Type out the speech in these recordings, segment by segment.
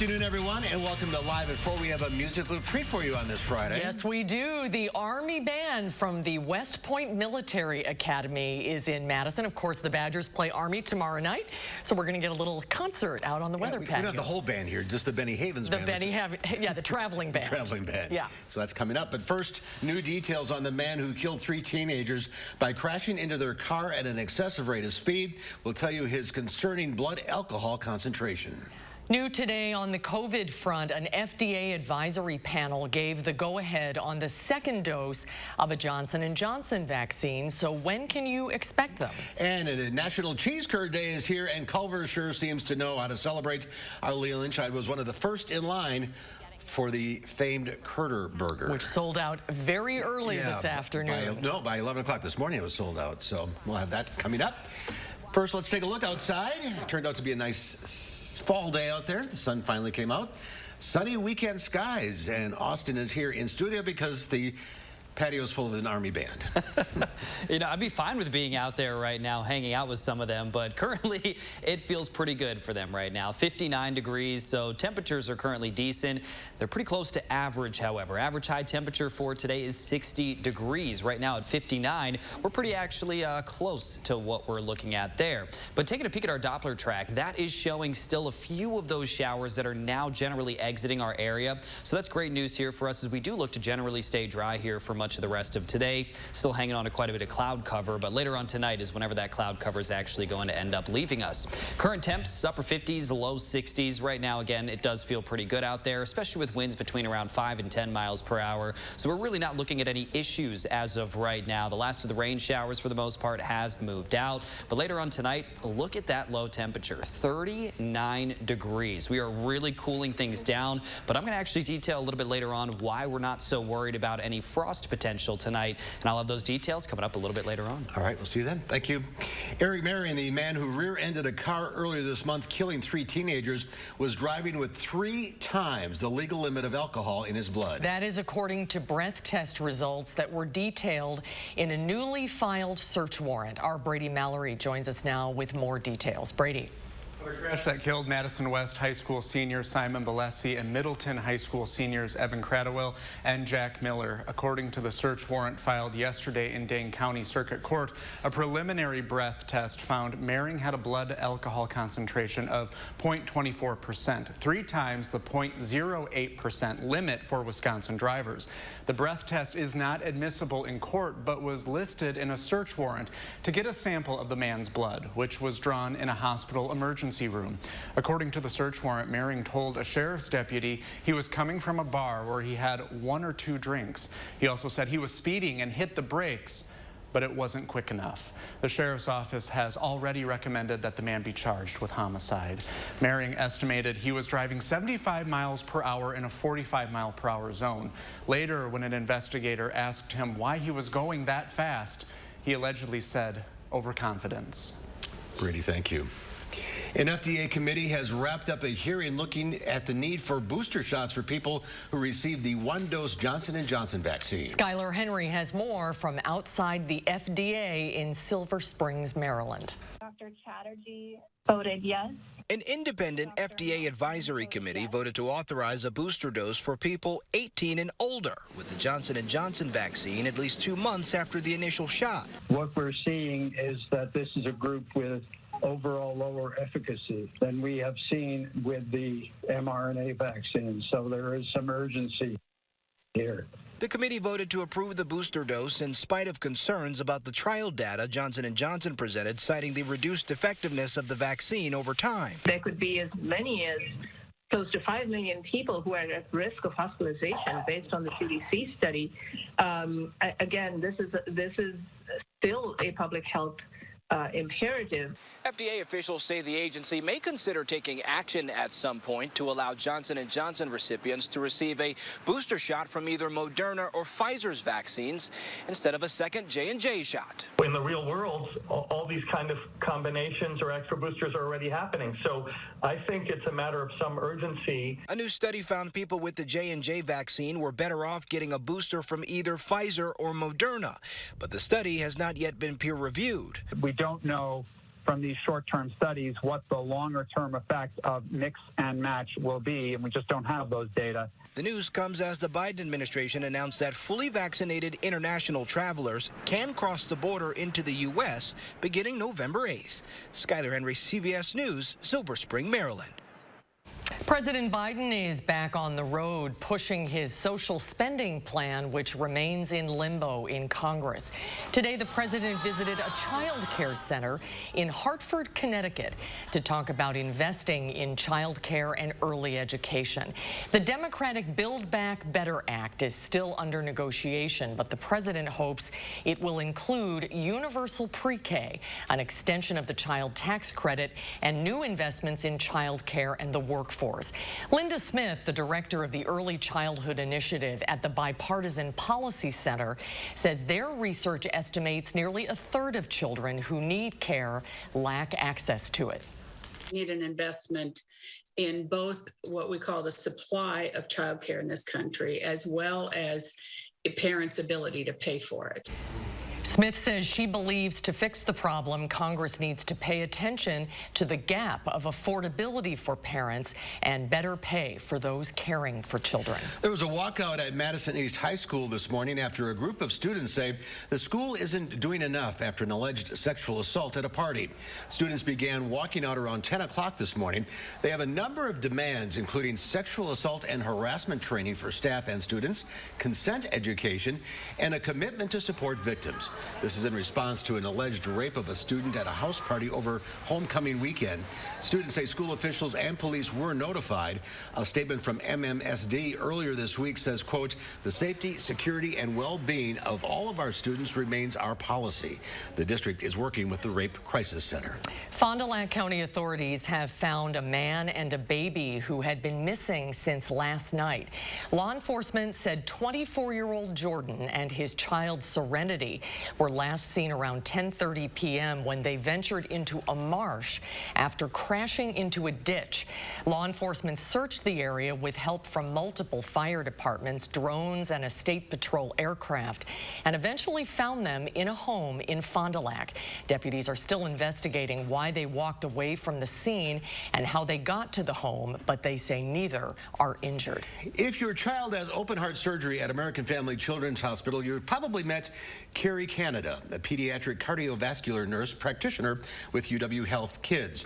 afternoon, everyone, and welcome to Live at 4. We have a musical treat for you on this Friday. Yes, we do. The Army Band from the West Point Military Academy is in Madison. Of course, the Badgers play Army tomorrow night, so we're going to get a little concert out on the weather patio. We don't have the whole band here, just the Benny Havens band. The traveling band. The traveling band. Yeah. So that's coming up. But first, new details on the man who killed 3 teenagers by crashing into their car at an excessive rate of speed. We'll tell you his concerning blood alcohol concentration. New today on the COVID front, an FDA advisory panel gave the go-ahead on the second dose of a Johnson & Johnson vaccine. So when can you expect them? And National Cheese Curd Day is here, and Culver sure seems to know how to celebrate. Our Leah Lynch was one of the first in line for the famed Curder Burger, which sold out very early this afternoon. By 11 o'clock this morning it was sold out. So we'll have that coming up. First, let's take a look outside. It turned out to be a nice fall day out there. The sun finally came out. Sunny weekend skies, and Austin is here in studio because the patio's full of an Army band. You know, I'd be fine with being out there right now, hanging out with some of them, but currently it feels pretty good for them right now. 59 degrees, so temperatures are currently decent. They're pretty close to average, however. Average high temperature for today is 60 degrees. Right now at 59, we're pretty actually close to what we're looking at there. But taking a peek at our Doppler track, that is showing still a few of those showers that are now generally exiting our area. So that's great news here for us as we do look to generally stay dry here for much of the rest of today. Still hanging on to quite a bit of cloud cover, but later on tonight is whenever that cloud cover is actually going to end up leaving us. Current temps, upper 50s, low 60s. Right now, again, it does feel pretty good out there, especially with winds between around 5 and 10 miles per hour. So we're really not looking at any issues as of right now. The last of the rain showers, for the most part, has moved out. But later on tonight, look at that low temperature, 39 degrees. We are really cooling things down, but I'm going to actually detail a little bit later on why we're not so worried about any frost potential tonight, and I'll have those details coming up a little bit later on. All right, we'll see you then. Thank you. Eric Marion, the man who rear-ended a car earlier this month, killing 3 teenagers, was driving with 3 times the legal limit of alcohol in his blood. That is according to breath test results that were detailed in a newly filed search warrant. Our Brady Mallory joins us now with more details. Brady. The crash that killed Madison West High School senior Simon Balesi and Middleton High School seniors Evan Cradwell and Jack Miller. According to the search warrant filed yesterday in Dane County Circuit Court, a preliminary breath test found Maring had a blood alcohol concentration of 0.24%, 3 times the 0.08% limit for Wisconsin drivers. The breath test is not admissible in court, but was listed in a search warrant to get a sample of the man's blood, which was drawn in a hospital emergency room. According to the search warrant, Maring told a sheriff's deputy he was coming from a bar where he had 1 or 2 drinks. He also said he was speeding and hit the brakes, but it wasn't quick enough. The sheriff's office has already recommended that the man be charged with homicide. Maring estimated he was driving 75 miles per hour in a 45 mile per hour zone. Later, when an investigator asked him why he was going that fast, he allegedly said, overconfidence. Brady, thank you. An FDA committee has wrapped up a hearing looking at the need for booster shots for people who received the 1-dose Johnson & Johnson vaccine. Skylar Henry has more from outside the FDA in Silver Springs, Maryland. Dr. Chatterjee voted yes. An independent FDA advisory committee voted to authorize a booster dose for people 18 and older with the Johnson & Johnson vaccine at least 2 months after the initial shot. What we're seeing is that this is a group with overall lower efficacy than we have seen with the mRNA vaccine. So there is some urgency here. The committee voted to approve the booster dose in spite of concerns about the trial data Johnson & Johnson presented, citing the reduced effectiveness of the vaccine over time. There could be as many as close to 5 million people who are at risk of hospitalization based on the CDC study. Again, this is still a public health imperative. FDA officials say the agency may consider taking action at some point to allow Johnson & Johnson recipients to receive a booster shot from either Moderna or Pfizer's vaccines instead of a second J&J shot. In the real world, all these kind of combinations or extra boosters are already happening. So I think it's a matter of some urgency. A new study found people with the J&J vaccine were better off getting a booster from either Pfizer or Moderna, but the study has not yet been peer-reviewed. We don't know from these short-term studies what the longer-term effect of mix and match will be, and we just don't have those data. The news comes as the Biden administration announced that fully vaccinated international travelers can cross the border into the U.S. beginning November 8th. Skyler Henry, CBS News, Silver Spring, Maryland. President Biden is back on the road pushing his social spending plan, which remains in limbo in Congress. Today, the president visited a child care center in Hartford, Connecticut, to talk about investing in child care and early education. The Democratic Build Back Better Act is still under negotiation, but the president hopes it will include universal pre-K, an extension of the child tax credit, and new investments in child care and the workforce. Linda Smith, the director of the Early Childhood Initiative at the Bipartisan Policy Center, says their research estimates nearly a third of children who need care lack access to it. We need an investment in both what we call the supply of child care in this country, as well as a parent's ability to pay for it. Smith says she believes to fix the problem, Congress needs to pay attention to the gap of affordability for parents and better pay for those caring for children. There was a walkout at Madison East High School this morning after a group of students say the school isn't doing enough after an alleged sexual assault at a party. Students began walking out around 10 o'clock this morning. They have a number of demands, including sexual assault and harassment training for staff and students, consent education, and a commitment to support victims. This is in response to an alleged rape of a student at a house party over homecoming weekend. Students say school officials and police were notified. A statement from MMSD earlier this week says, quote, "The safety, security, and well-being of all of our students remains our policy." The district is working with the Rape Crisis Center. Fond du Lac County authorities have found a man and a baby who had been missing since last night. Law enforcement said 24-year-old Jordan and his child Serenity were last seen around 10:30 p.m. when they ventured into a marsh after crashing into a ditch. Law enforcement searched the area with help from multiple fire departments, drones, and a state patrol aircraft, and eventually found them in a home in Fond du Lac. Deputies are still investigating why they walked away from the scene and how they got to the home, but they say neither are injured. If your child has open heart surgery at American Family Children's Hospital, you've probably met Carrie Canada, a pediatric cardiovascular nurse practitioner with UW Health Kids.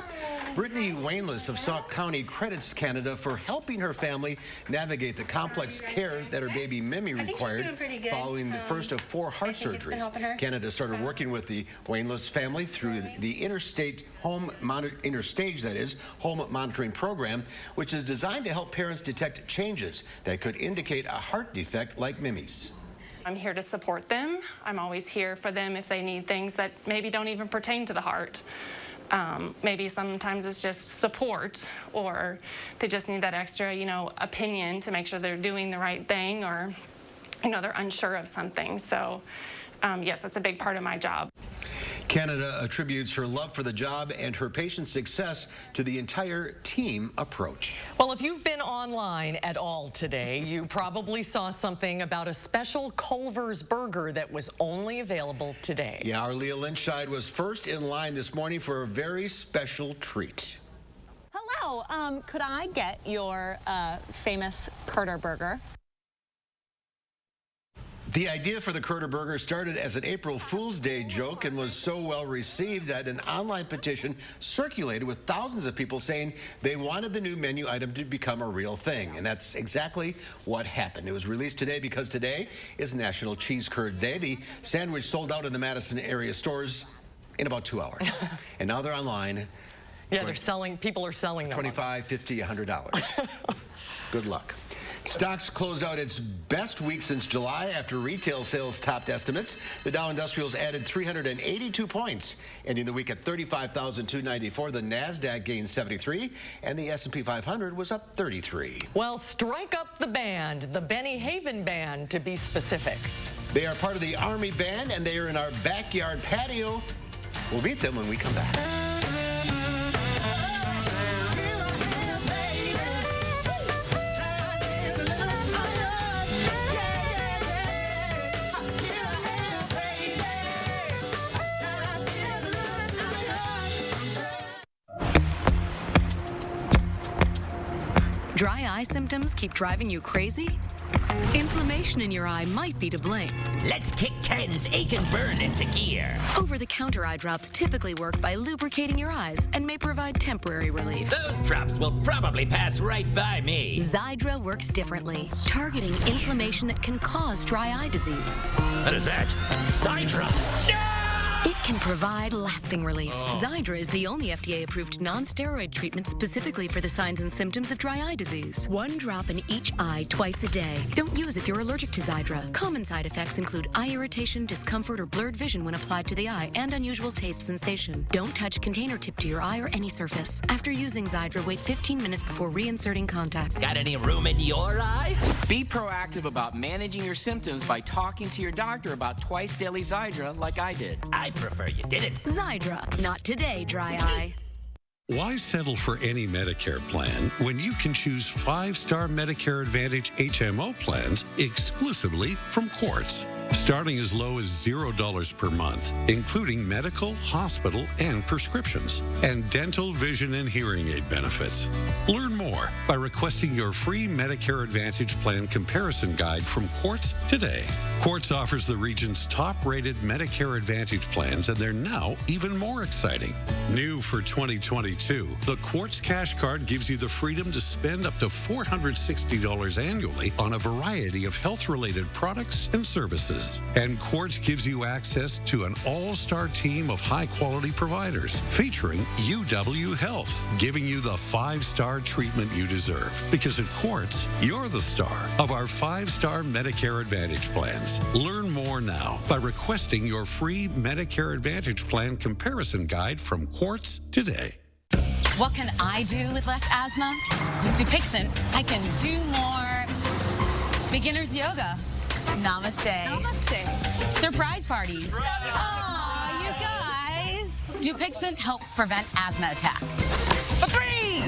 Brittany Wainless of Sauk County credits Canada for helping her family navigate the complex care that her baby Mimi required following the first of 4 heart surgeries. Canada started working with the Wainless family through the Interstage home monitoring program, which is designed to help parents detect changes that could indicate a heart defect like Mimi's. I'm here to support them. I'm always here for them if they need things that maybe don't even pertain to the heart. Maybe sometimes it's just support, or they just need that extra, opinion to make sure they're doing the right thing, or, they're unsure of something. So, yes, that's a big part of my job. Canada attributes her love for the job and her patient's success to the entire team approach. Well, if you've been online at all today, you probably saw something about a special Culver's burger that was only available today. Yeah, our Leah Lynchide was first in line this morning for a very special treat. Hello, could I get your famous Curter burger? The idea for the Curter Burger started as an April Fool's Day joke and was so well received that an online petition circulated with thousands of people saying they wanted the new menu item to become a real thing. And that's exactly what happened. It was released today because today is National Cheese Curd Day. The sandwich sold out in the Madison area stores in about 2 hours. And now they're online. Yeah, people are selling them. $25, $50, $100. Good luck. Stocks closed out its best week since July after retail sales topped estimates. The Dow Industrials added 382 points, ending the week at 35,294. The NASDAQ gained 73, and the S&P 500 was up 33. Well, strike up the band, the Benny Haven Band, to be specific. They are part of the Army Band, and they are in our backyard patio. We'll meet them when we come back. Dry eye symptoms keep driving you crazy? Inflammation in your eye might be to blame. Let's kick Ken's ache and burn into gear. Over-the-counter eye drops typically work by lubricating your eyes and may provide temporary relief. Those drops will probably pass right by me. Xiidra works differently, targeting inflammation that can cause dry eye disease. What is that? Xiidra! No! It can provide lasting relief. Xiidra is the only FDA-approved non-steroid treatment specifically for the signs and symptoms of dry eye disease. 1 drop in each eye twice a day. Don't use if you're allergic to Xiidra. Common side effects include eye irritation, discomfort, or blurred vision when applied to the eye, and unusual taste sensation. Don't touch container tip to your eye or any surface. After using Xiidra, wait 15 minutes before reinserting contacts. Got any room in your eye? Be proactive about managing your symptoms by talking to your doctor about twice daily Xiidra like I did. I prefer you didn't. Xiidra. Not today, dry eye. Why settle for any Medicare plan when you can choose 5-star Medicare Advantage HMO plans exclusively from Quartz? Starting as low as $0 per month, including medical, hospital, and prescriptions, and dental, vision, and hearing aid benefits. Learn more by requesting your free Medicare Advantage plan comparison guide from Quartz today. Quartz offers the region's top-rated Medicare Advantage plans, and they're now even more exciting. New for 2022, the Quartz CashCard gives you the freedom to spend up to $460 annually on a variety of health-related products and services. And Quartz gives you access to an all-star team of high-quality providers featuring UW Health, giving you the 5-star treatment you deserve. Because at Quartz, you're the star of our 5-star Medicare Advantage plans. Learn more now by requesting your free Medicare Advantage plan comparison guide from Quartz today. What can I do with less asthma? With Dupixent, I can do more beginner's yoga. Namaste. Namaste. Surprise parties. Aw, you guys. Dupixent helps prevent asthma attacks. For free!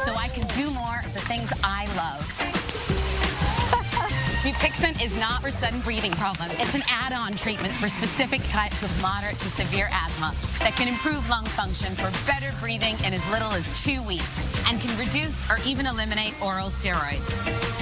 So I can do more of the things I love. Dupixent is not for sudden breathing problems. It's an add-on treatment for specific types of moderate to severe asthma that can improve lung function for better breathing in as little as 2 weeks and can reduce or even eliminate oral steroids.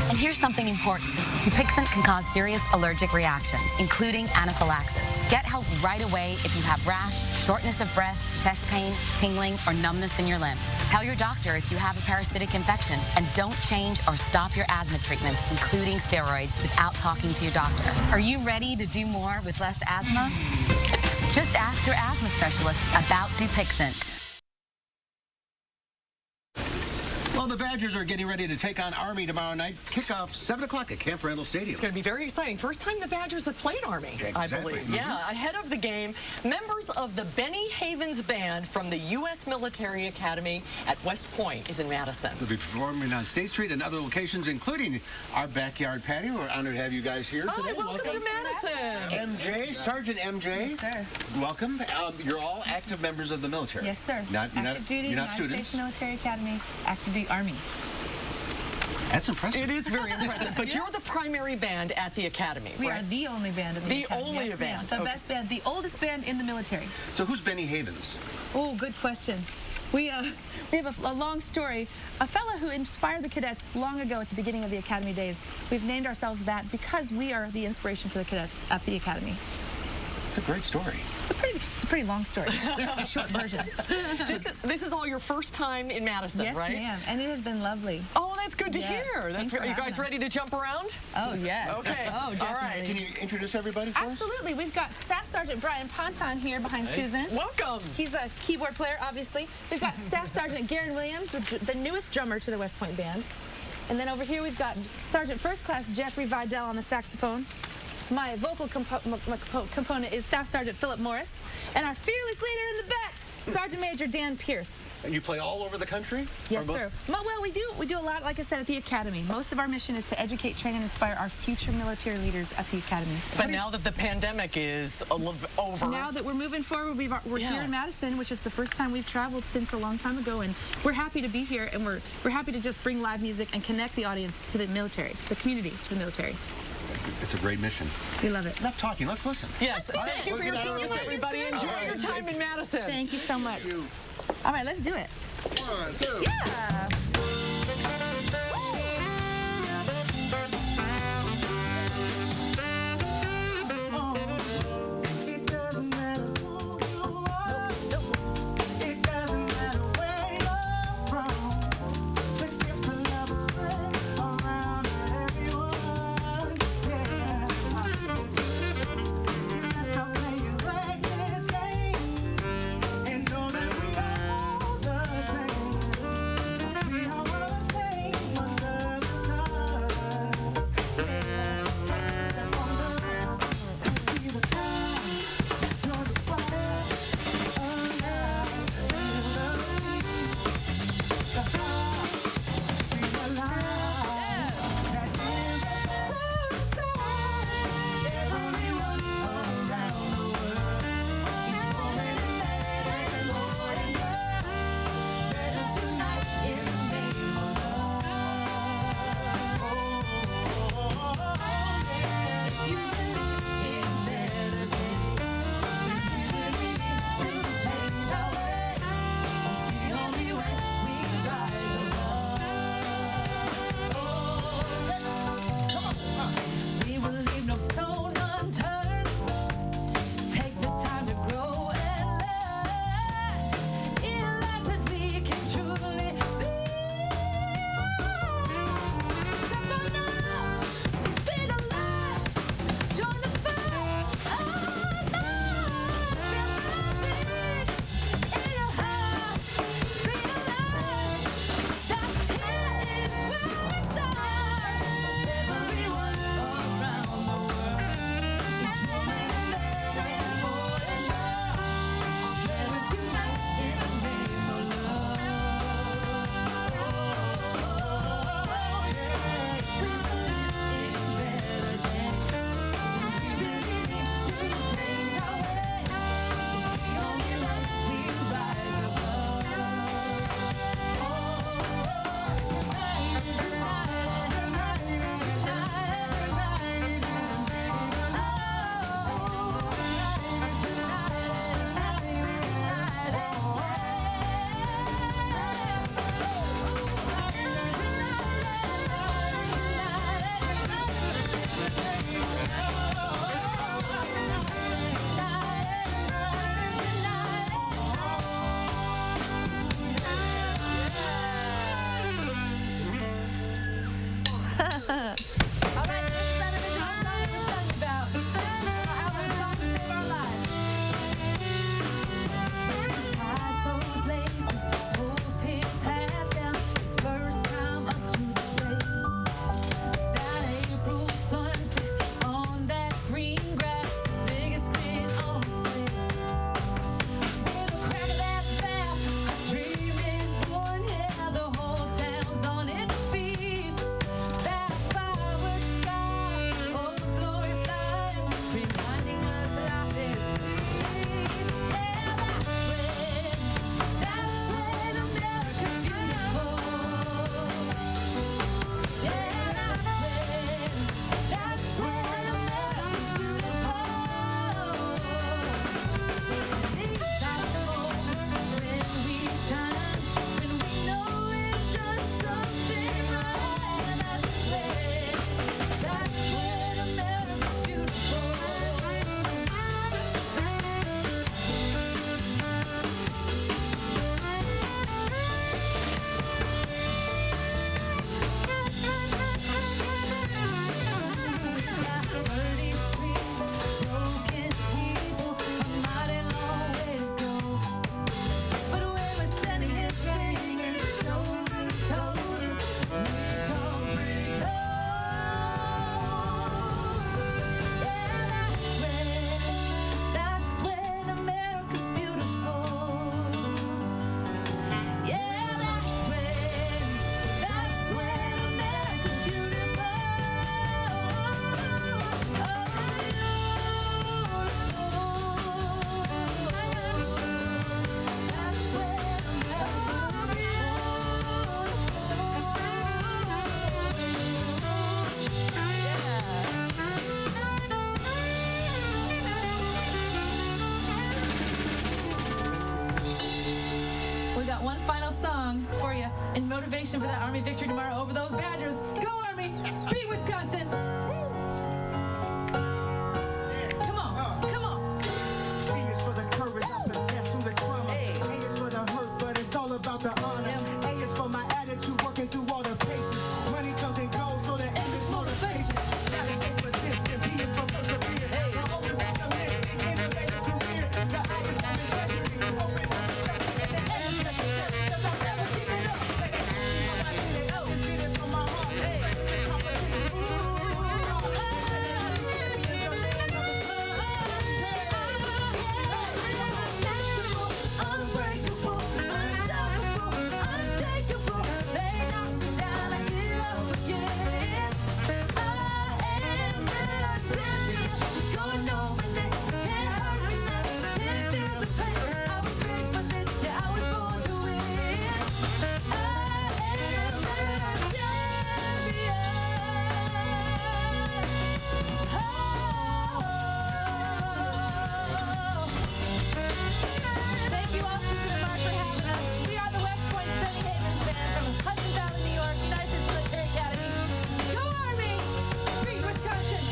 And here's something important. Dupixent can cause serious allergic reactions, including anaphylaxis. Get help right away if you have rash, shortness of breath, chest pain, tingling, or numbness in your limbs. Tell your doctor if you have a parasitic infection, and don't change or stop your asthma treatments, including steroids, without talking to your doctor. Are you ready to do more with less asthma? Just ask your asthma specialist about Dupixent. Well, the Badgers are getting ready to take on Army tomorrow night. Kickoff 7 o'clock at Camp Randall Stadium. It's going to be very exciting. First time the Badgers have played Army, I believe. Yeah, ahead of the game, members of the Benny Havens Band from the U.S. Military Academy at West Point is in Madison. They'll be performing on State Street and other locations, including our backyard patio. We're honored to have you guys here today. Welcome to Madison. MJ, Sergeant MJ. Yes, sir. Welcome. You're all active members of the military. Yes, sir. Active duty, you're not United students. States Military Academy, active duty Army. That's impressive. It is very impressive. But you're the primary band at the academy, We right? are the only band in the academy. only Yes, band. The best band, the oldest band in the military. So who's Benny Havens? Oh, good question. We have a long story. A fellow who inspired the cadets long ago at the beginning of the academy days. We've named ourselves that because we are the inspiration for the cadets at the academy. It's a great story. It's a pretty long story. It's a short version. This is all your first time in Madison, yes, right? Yes, ma'am. And it has been lovely. Oh, that's good to Yes. hear. Thanks for Are you guys having ready to jump around? Oh, yes. Okay. Oh, definitely. All right. Can you introduce everybody for us? Absolutely. We've got Staff Sergeant Brian Ponton here behind Susan. Welcome. He's a keyboard player, obviously. We've got Staff Sergeant Garen Williams, the newest drummer to the West Point Band. And then over here we've got Sergeant First Class Jeffrey Vidal on the saxophone. My vocal component is Staff Sergeant Philip Morris. And our fearless leader in the back, Sergeant Major Dan Pierce. And you play all over the country? Yes, sir. Well, we do a lot, like I said, at the academy. Most of our mission is to educate, train, and inspire our future military leaders at the academy. But now that the pandemic is a little bit over. Now that we're moving forward, we're here in Madison, which is the first time we've traveled since a long time ago, and we're happy to be here, and we're happy to just bring live music and connect the audience to the military, the community to the military. It's a great mission. We love it. Enough talking. Let's listen. Yes. Thank you for your service, everybody. Enjoy your time in Madison. Thank you so much. All right, let's do it. 1, 2. Yeah. got one final song for you in motivation for that Army victory tomorrow over those Badgers. Go Army! Beat Wisconsin! Come on, come on. C is for the courage I possess through the trauma. A is for the hurt, but it's all about the honor. A is for my attitude, working through all the patience. Money comes and goes, so the M is motivation. That is stay persistent. B is for persevere. I always optimistic, innovative career. The I is for integrity, open up. The N is necessary, 'cause I'll never give it up. Just get it from my heart. Competition, unbreakable, unstoppable, unshakable. They knock me down, I get up again. I am the champion. Going knowing they can't hurt me now. Can't feel the pain. I was made for this, yeah, I was born to win. I am the champion. Thank you all, Susan and Mark, for having us. We are the West Point's Benny Havens Band from Hudson Valley, New York, United States Military Academy. Go Army! Beat Wisconsin!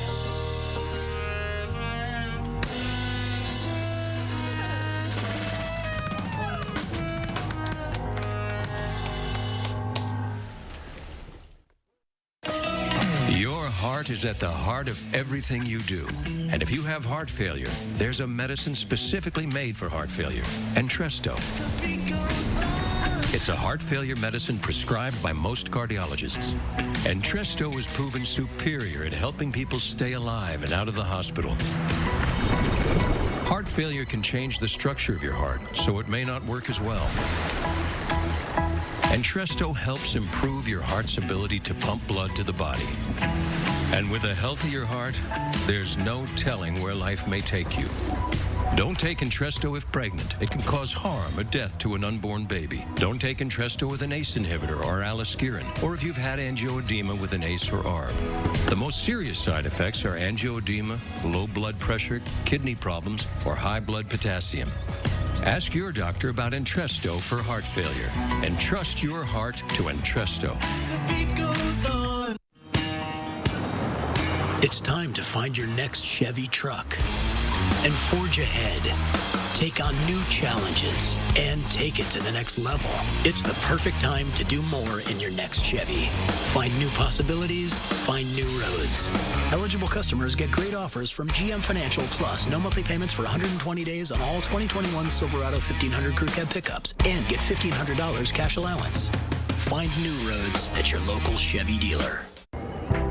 Your heart is at the heart of everything you do. And if you have heart failure, there's a medicine specifically made for heart failure, Entresto. It's a heart failure medicine prescribed by most cardiologists. Entresto is proven superior at helping people stay alive and out of the hospital. Heart failure can change the structure of your heart, so it may not work as well. Entresto helps improve your heart's ability to pump blood to the body. And with a healthier heart, there's no telling where life may take you. Don't take Entresto if pregnant. It can cause harm or death to an unborn baby. Don't take Entresto with an ACE inhibitor or aliskiren, or if you've had angioedema with an ACE or ARB. The most serious side effects are angioedema, low blood pressure, kidney problems, or high blood potassium. Ask your doctor about Entresto for heart failure, and trust your heart to Entresto. It's time to find your next Chevy truck and forge ahead. Take on new challenges and take it to the next level. It's the perfect time to do more in your next Chevy. Find new possibilities, find new roads. Eligible customers get great offers from GM Financial Plus. No monthly payments for 120 days on all 2021 Silverado 1500 Crew Cab pickups and get $1,500 cash allowance. Find new roads at your local Chevy dealer.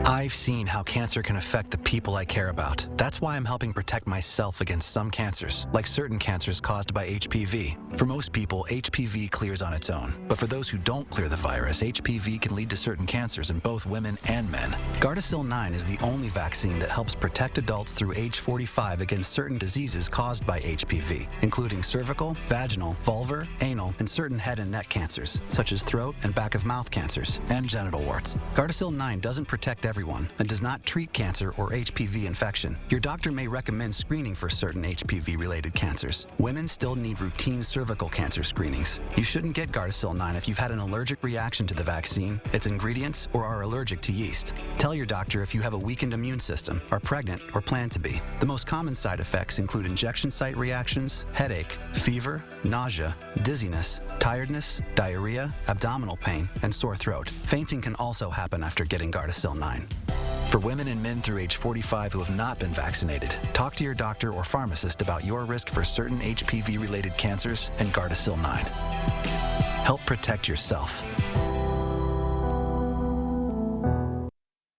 I've seen how cancer can affect the people I care about. That's why I'm helping protect myself against some cancers, like certain cancers caused by HPV. For most people, HPV clears on its own. But for those who don't clear the virus, HPV can lead to certain cancers in both women and men. Gardasil 9 is the only vaccine that helps protect adults through age 45 against certain diseases caused by HPV, including cervical, vaginal, vulvar, anal, and certain head and neck cancers, such as throat and back of mouth cancers, and genital warts. Gardasil 9 doesn't protect everyone and does not treat cancer or HPV infection. Your doctor may recommend screening for certain HPV-related cancers. Women still need routine cervical cancer screenings. You shouldn't get Gardasil 9 if you've had an allergic reaction to the vaccine, its ingredients, or are allergic to yeast. Tell your doctor if you have a weakened immune system, are pregnant, or plan to be. The most common side effects include injection site reactions, headache, fever, nausea, dizziness, tiredness, diarrhea, abdominal pain, and sore throat. Fainting can also happen after getting Gardasil 9. For women and men through age 45 who have not been vaccinated, talk to your doctor or pharmacist about your risk for certain HPV-related cancers and Gardasil 9. Help protect yourself.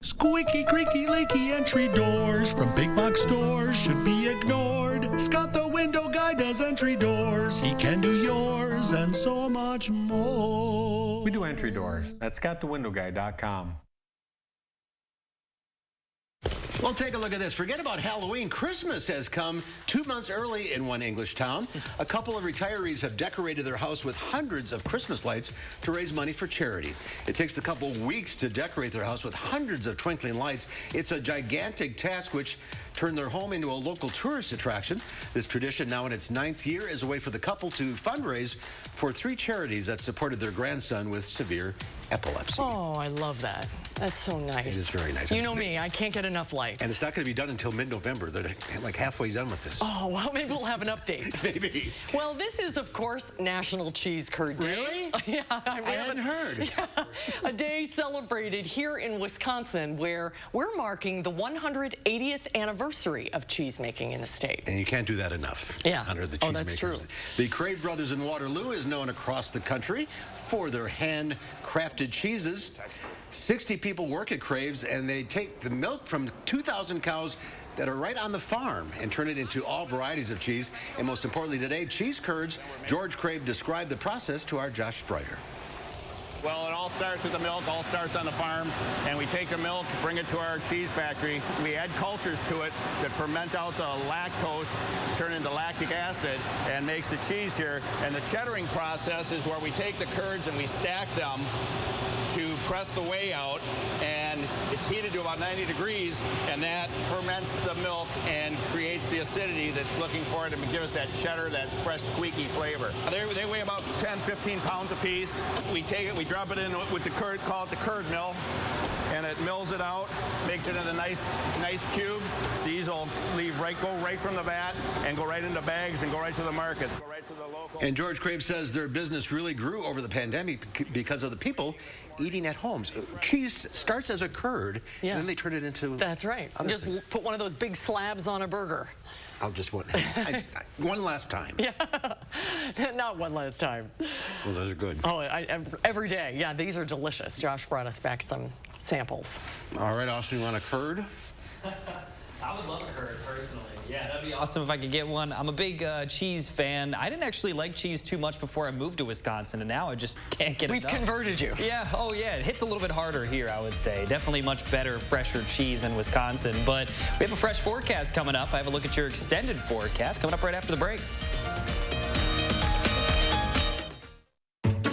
Squeaky, creaky, leaky entry doors from big box stores should be ignored. Scott the window guy does entry doors. He can do yours and so much more. We do entry doors at scottthewindowguy.com. Well, take a look at this. Forget about Halloween. Christmas has come 2 months early in one English town. A couple of retirees have decorated their house with hundreds of Christmas lights to raise money for charity. It takes the couple weeks to decorate their house with hundreds of twinkling lights. It's a gigantic task which turned their home into a local tourist attraction. This tradition, now in its 9th year, is a way for the couple to fundraise for 3 charities that supported their grandson with severe epilepsy. Oh, I love that. That's so nice. It is very nice. You know me, I can't get enough lights. And it's not going to be done until mid-November. They're like halfway done with this. Oh, well, maybe we'll have an update. Maybe. Well, this is, of course, National Cheese Curd Day. Really? Yeah. I hadn't heard. Yeah, a day celebrated here in Wisconsin where we're marking the 180th anniversary of cheese making in the state. And you can't do that enough. Yeah. Under the Oh, that's cheesemakers. true. The Crave Brothers in Waterloo is known across the country for their handcrafted cheeses. 60 people work at Crave's, and they take the milk from 2,000 cows that are right on the farm and turn it into all varieties of cheese. And most importantly today, cheese curds. George Crave described the process to our Josh Sprider. Well, it all starts with the milk, all starts on the farm, and we take the milk, bring it to our cheese factory. We add cultures to it that ferment out the lactose, turn into lactic acid, and makes the cheese here. And the cheddaring process is where we take the curds and we stack them to press the whey out, and it's heated to about 90 degrees, and that ferments the milk and creates the acidity that's looking for it and give us that cheddar, that fresh, squeaky flavor. They weigh about 10, 15 pounds apiece. We take it, we drop it in with the curd, call it the curd mill, and it mills it out, makes it into nice cubes. These will go right from the vat and go right into bags and go right to the markets, go right to the local. And George Crave says their business really grew over the pandemic because of the people eating at homes. Cheese starts as a curd, and then they turn it into... That's right. Just put one of those big slabs on a burger. I'll just one last time. Yeah, not one last time. Well, those are good. Oh, every day. Yeah, these are delicious. Josh brought us back some samples. All right, Austin, you want a curd? I would love a curd, personally. Yeah, that'd be awesome if I could get one. I'm a big cheese fan. I didn't actually like cheese too much before I moved to Wisconsin, and now I just can't get enough. We've converted you. Yeah, oh yeah, it hits a little bit harder here, I would say. Definitely much better, fresher cheese in Wisconsin. But we have a fresh forecast coming up. I have a look at your extended forecast coming up right after the break.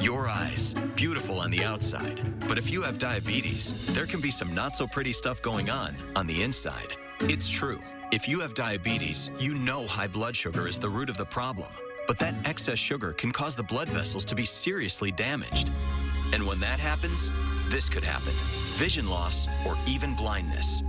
Your eyes, beautiful on the outside. But if you have diabetes, there can be some not so pretty stuff going on the inside. It's true. If you have diabetes, you know high blood sugar is the root of the problem. But that excess sugar can cause the blood vessels to be seriously damaged. And when that happens, this could happen: vision loss or even blindness.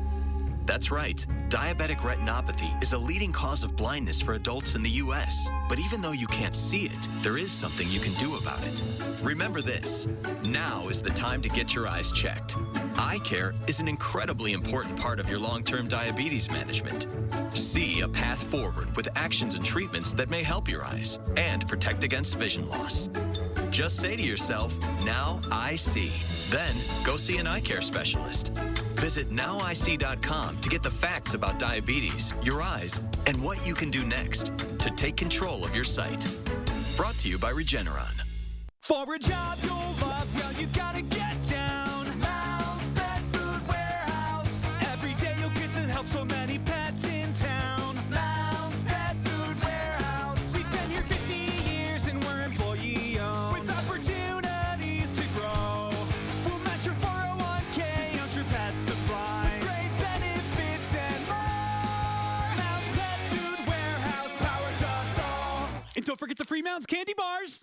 That's right. Diabetic retinopathy is a leading cause of blindness for adults in the U.S. But even though you can't see it, there is something you can do about it. Remember this: now is the time to get your eyes checked. Eye care is an incredibly important part of your long-term diabetes management. See a path forward with actions and treatments that may help your eyes and protect against vision loss. Just say to yourself, "Now I see." Then go see an eye care specialist. Visit nowic.com to get the facts about diabetes, your eyes, and what you can do next to take control of your sight. Brought to you by Regeneron. For a job you'll love, well, you gotta get down. Mounds Pet Food Warehouse. Every day you'll get to help so many pets in town. Mounds Pet Food Warehouse. We've been here 50 years and we're employee-owned, with opportunities to grow. We'll match your 401k, discount your pet supplies, with great benefits and more. Mounds Pet Food Warehouse powers us all. And don't forget the free Mounds candy bars.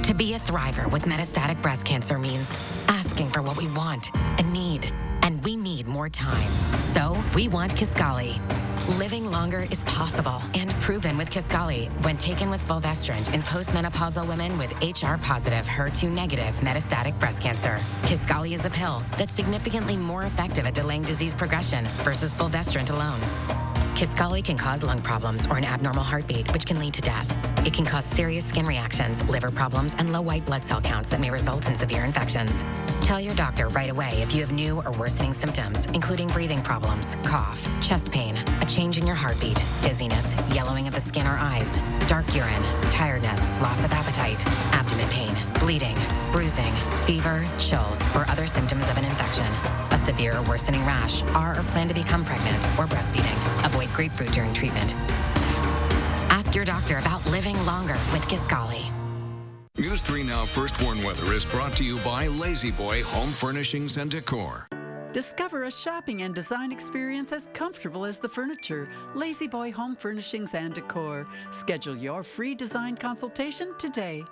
To be a thriver with metastatic breast cancer means asking for what we want and need. And we need more time. So we want Kisqali. Living longer is possible and proven with Kisqali when taken with fulvestrant in postmenopausal women with HR-positive, HER2-negative metastatic breast cancer. Kisqali is a pill that's significantly more effective at delaying disease progression versus fulvestrant alone. Kisqali can cause lung problems or an abnormal heartbeat, which can lead to death. It can cause serious skin reactions, liver problems, and low white blood cell counts that may result in severe infections. Tell your doctor right away if you have new or worsening symptoms, including breathing problems, cough, chest pain, a change in your heartbeat, dizziness, yellowing of the skin or eyes, dark urine, tiredness, loss of appetite, abdomen pain, bleeding, bruising, fever, chills, or other symptoms of an infection. a severe or worsening rash, are or plan to become pregnant, or breastfeeding. Avoid grapefruit during treatment. Ask your doctor about living longer with Kisqali. News 3 Now First Warn Weather is brought to you by Lazy Boy Home Furnishings and Decor. Discover a shopping and design experience as comfortable as the furniture. Lazy Boy Home Furnishings and Decor. Schedule your free design consultation today.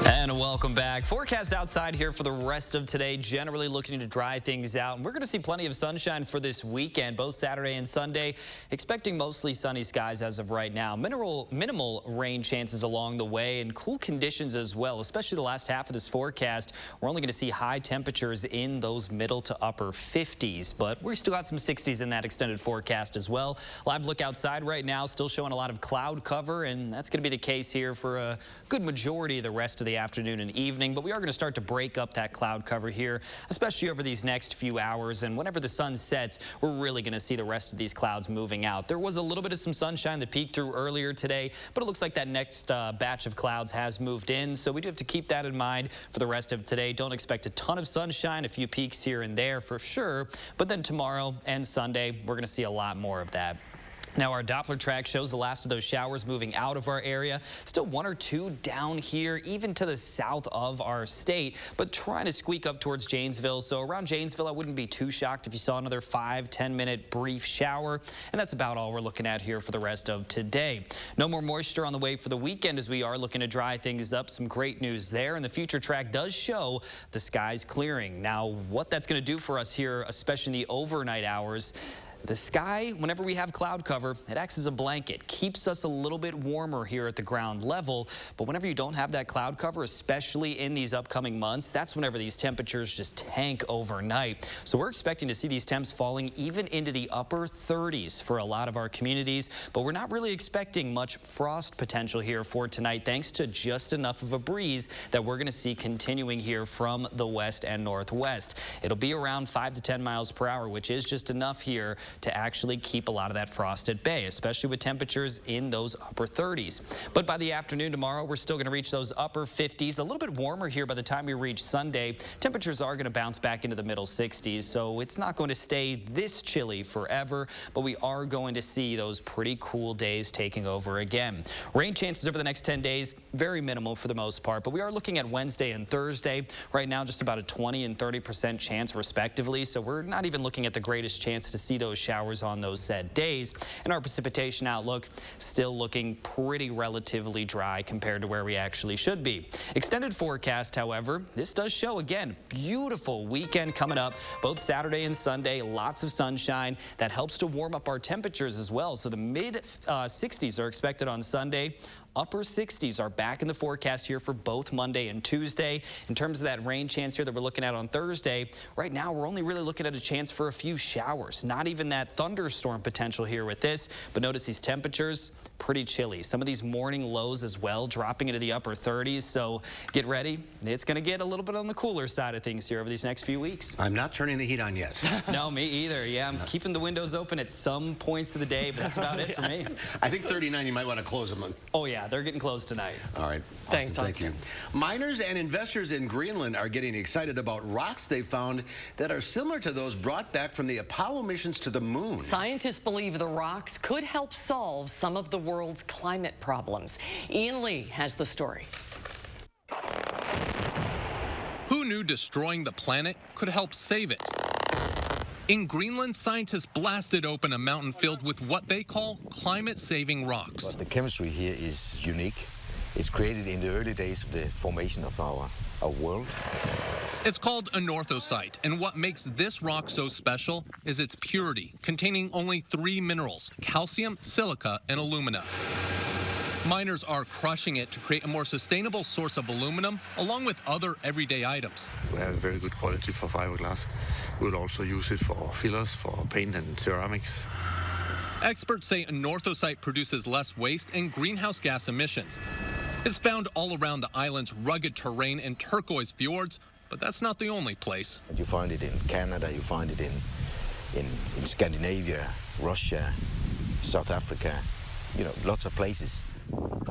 And welcome back. Forecast outside here for the rest of today. Generally looking to dry things out. And we're going to see plenty of sunshine for this weekend, both Saturday and Sunday. Expecting mostly sunny skies as of right now. Minimal rain chances along the way and cool conditions as well, especially the last half of this forecast. We're only going to see high temperatures in those middle to upper 50s, but we still got some 60s in that extended forecast as well. Live look outside right now, still showing a lot of cloud cover, and that's going to be the case here for a good majority of the rest of the afternoon and evening, but we are going to start to break up that cloud cover here, especially over these next few hours. And whenever the sun sets, we're really going to see the rest of these clouds moving out. There was a little bit of some sunshine that peeked through earlier today, but it looks like that next batch of clouds has moved in. So we do have to keep that in mind for the rest of today. Don't expect a ton of sunshine, a few peaks here and there for sure. But then tomorrow and Sunday, we're going to see a lot more of that. Now, our Doppler track shows the last of those showers moving out of our area. Still one or two down here, even to the south of our state, but trying to squeak up towards Janesville. So around Janesville, I wouldn't be too shocked if you saw another 5-10 minute brief shower. And that's about all we're looking at here for the rest of today. No more moisture on the way for the weekend as we are looking to dry things up. Some great news there. And the future track does show the skies clearing. Now, what that's going to do for us here, especially in the overnight hours, the sky, whenever we have cloud cover, it acts as a blanket, keeps us a little bit warmer here at the ground level. But whenever you don't have that cloud cover, especially in these upcoming months, that's whenever these temperatures just tank overnight. So we're expecting to see these temps falling even into the upper 30s for a lot of our communities. But we're not really expecting much frost potential here for tonight, thanks to just enough of a breeze that we're going to see continuing here from the west and northwest. It'll be around 5 to 10 miles per hour, which is just enough here to actually keep a lot of that frost at bay, especially with temperatures in those upper 30s. But by the afternoon tomorrow, we're still going to reach those upper 50s. A little bit warmer here by the time we reach Sunday. Temperatures are going to bounce back into the middle 60s, so it's not going to stay this chilly forever, but we are going to see those pretty cool days taking over again. Rain chances over the next 10 days, very minimal for the most part, but we are looking at Wednesday and Thursday. Right now, just about a 20 and 30% chance respectively, so we're not even looking at the greatest chance to see those showers on those said days. And our precipitation outlook still looking pretty relatively dry compared to where we actually should be. Extended forecast, however, this does show again beautiful weekend coming up, both Saturday and Sunday. Lots of sunshine that helps to warm up our temperatures as well. So the mid 60s are expected on Sunday. Upper 60s are back in the forecast here for both Monday and Tuesday. In terms of that rain chance here that we're looking at on Thursday, right now we're only really looking at a chance for a few showers. Not even that thunderstorm potential here with this, but notice these temperatures, pretty chilly. Some of these morning lows as well, dropping into the upper 30s, so get ready. It's going to get a little bit on the cooler side of things here over these next few weeks. I'm not turning the heat on yet. No, me either. Yeah, I'm keeping the windows open at some points of the day, but that's about it for me. I think 39, you might want to close them. Oh, yeah. They're getting closed tonight. All right. Thanks, Thank you. Miners and investors in Greenland are getting excited about rocks they found that are similar to those brought back from the Apollo missions to the moon. Scientists believe the rocks could help solve some of the world's climate problems. Ian Lee has the story. Who knew destroying the planet could help save it? In Greenland, scientists blasted open a mountain filled with what they call climate-saving rocks. But the chemistry here is unique. It's created in the early days of the formation of our world. It's called anorthosite, and what makes this rock so special is its purity, containing only 3 minerals: calcium, silica, and alumina. Miners are crushing it to create a more sustainable source of aluminum, along with other everyday items. We have very good quality for fiberglass. We'll also use it for fillers, for paint and ceramics. Experts say anorthosite produces less waste and greenhouse gas emissions. It's found all around the island's rugged terrain and turquoise fjords, but that's not the only place. You find it in Canada, you find it in Scandinavia, Russia, South Africa, lots of places.